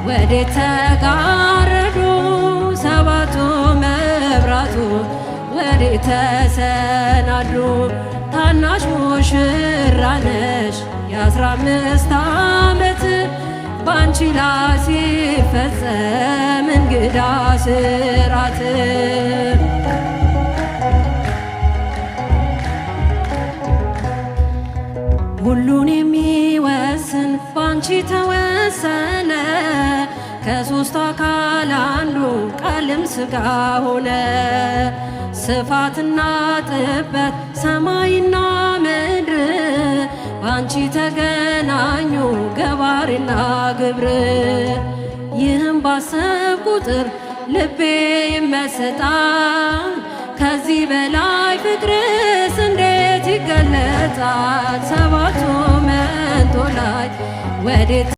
ወዴት ተጋረዱ ሰባቱ መብራቱ ወዴት ተሰናዱ? ታናሽ ሙሽራ ነሽ የ15 ዓመት ባንቺ ላይ ሲፈጸም እንግዳ ስራት። ሁሉን የሚወስን ባንቺ ተወሰነ ከሦስቱ አካል አንዱ ቃልም ሥጋ ሆነ። ስፋትና ጥበት ሰማይና ምድር ባንቺ ተገናኙ ገባሬና ግብር። ይህም ባሰብ ቁጥር ልቤ ይመሰጣል። ከዚህ በላይ ፍቅርስ እንዴት ይገለጣል? ሰባቱ መንጦላዕት ወዴት